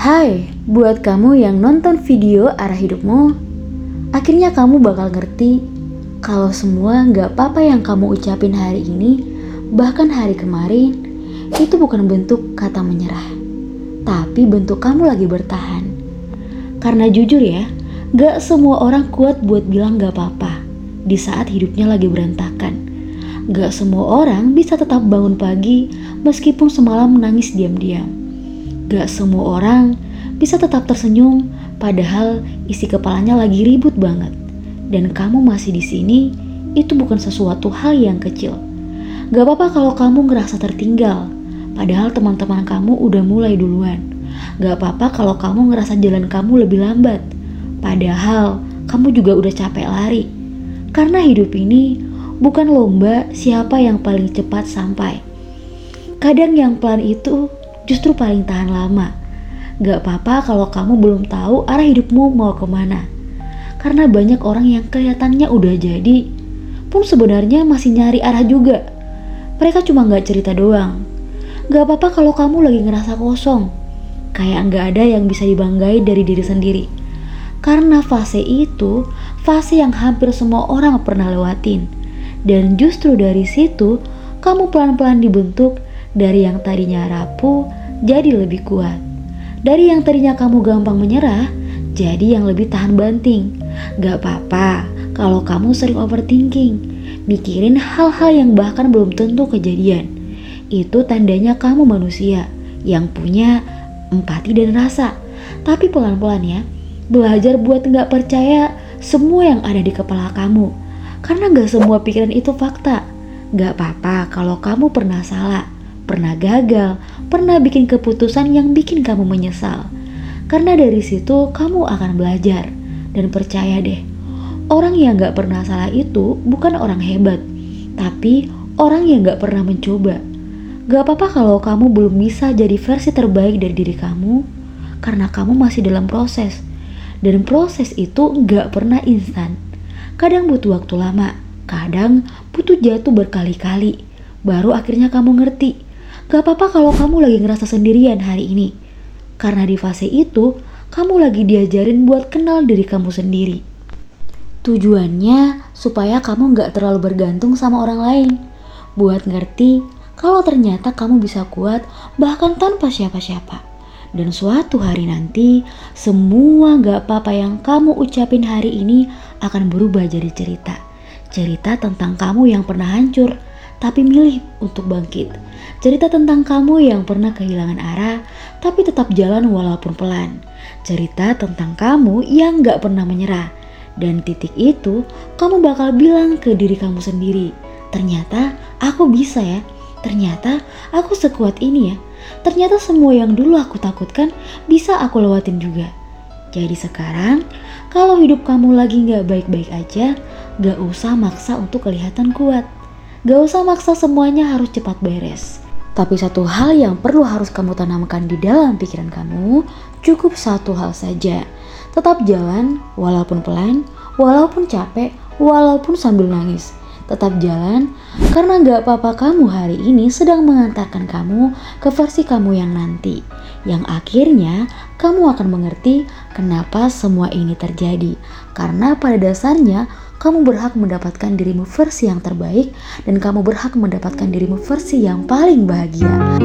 Hai, buat kamu yang nonton video arah hidupmu, akhirnya kamu bakal ngerti kalau semua gak apa-apa yang kamu ucapin hari ini, bahkan hari kemarin, itu bukan bentuk kata menyerah, tapi bentuk kamu lagi bertahan. Karena jujur ya, gak semua orang kuat buat bilang gak apa-apa di saat hidupnya lagi berantakan. Gak semua orang bisa tetap bangun pagi meskipun semalam menangis diam-diam. Gak semua orang bisa tetap tersenyum padahal isi kepalanya lagi ribut banget. Dan kamu masih di sini, itu bukan sesuatu hal yang kecil. Gak apa-apa kalau kamu ngerasa tertinggal, padahal teman-teman kamu udah mulai duluan. Gak apa-apa kalau kamu ngerasa jalan kamu lebih lambat, padahal kamu juga udah capek lari. Karena hidup ini bukan lomba siapa yang paling cepat sampai. Kadang yang pelan itu justru paling tahan lama. Gak apa-apa kalau kamu belum tahu arah hidupmu mau kemana. Karena banyak orang yang kelihatannya udah jadi, pun sebenarnya masih nyari arah juga. Mereka cuma gak cerita doang. Gak apa-apa kalau kamu lagi ngerasa kosong, kayak gak ada yang bisa dibanggai dari diri sendiri. Karena fase itu, fase yang hampir semua orang pernah lewatin. Dan justru dari situ, kamu pelan-pelan dibentuk dari yang tadinya rapuh jadi lebih kuat. Dari yang tadinya kamu gampang menyerah jadi yang lebih tahan banting. Gak apa-apa kalau kamu sering overthinking, mikirin hal-hal yang bahkan belum tentu kejadian. Itu tandanya kamu manusia yang punya empati dan rasa. Tapi pelan-pelan ya, belajar buat gak percaya semua yang ada di kepala kamu. Karena gak semua pikiran itu fakta. Gak apa-apa kalau kamu pernah salah, pernah gagal, pernah bikin keputusan yang bikin kamu menyesal. Karena dari situ kamu akan belajar. Dan percaya deh, orang yang gak pernah salah itu bukan orang hebat, tapi orang yang gak pernah mencoba. Gak apa-apa kalau kamu belum bisa jadi versi terbaik dari diri kamu, karena kamu masih dalam proses. Dan proses itu gak pernah instan. Kadang butuh waktu lama, kadang butuh jatuh berkali-kali, baru akhirnya kamu ngerti. Gak apa-apa kalau kamu lagi ngerasa sendirian hari ini, karena di fase itu kamu lagi diajarin buat kenal diri kamu sendiri. Tujuannya supaya kamu gak terlalu bergantung sama orang lain, buat ngerti kalau ternyata kamu bisa kuat bahkan tanpa siapa-siapa. Dan suatu hari nanti, semua gak apa-apa yang kamu ucapin hari ini akan berubah jadi cerita. Cerita tentang kamu yang pernah hancur tapi milih untuk bangkit. Cerita tentang kamu yang pernah kehilangan arah tapi tetap jalan walaupun pelan. Cerita tentang kamu yang gak pernah menyerah. Dan titik itu kamu bakal bilang ke diri kamu sendiri, ternyata aku bisa ya. Ternyata aku sekuat ini ya. Ternyata semua yang dulu aku takutkan bisa aku lewatin juga. Jadi sekarang kalau hidup kamu lagi gak baik-baik aja, gak usah maksa untuk kelihatan kuat. Gak usah maksa semuanya harus cepat beres. Tapi satu hal yang perlu harus kamu tanamkan di dalam pikiran kamu, cukup satu hal saja. Tetap jalan walaupun pelan, walaupun capek, walaupun sambil nangis. Tetap jalan karena gak apa-apa kamu hari ini sedang mengantarkan kamu ke versi kamu yang nanti. Yang akhirnya kamu akan mengerti kenapa semua ini terjadi. Karena pada dasarnya kamu berhak mendapatkan dirimu versi yang terbaik dan kamu berhak mendapatkan dirimu versi yang paling bahagia.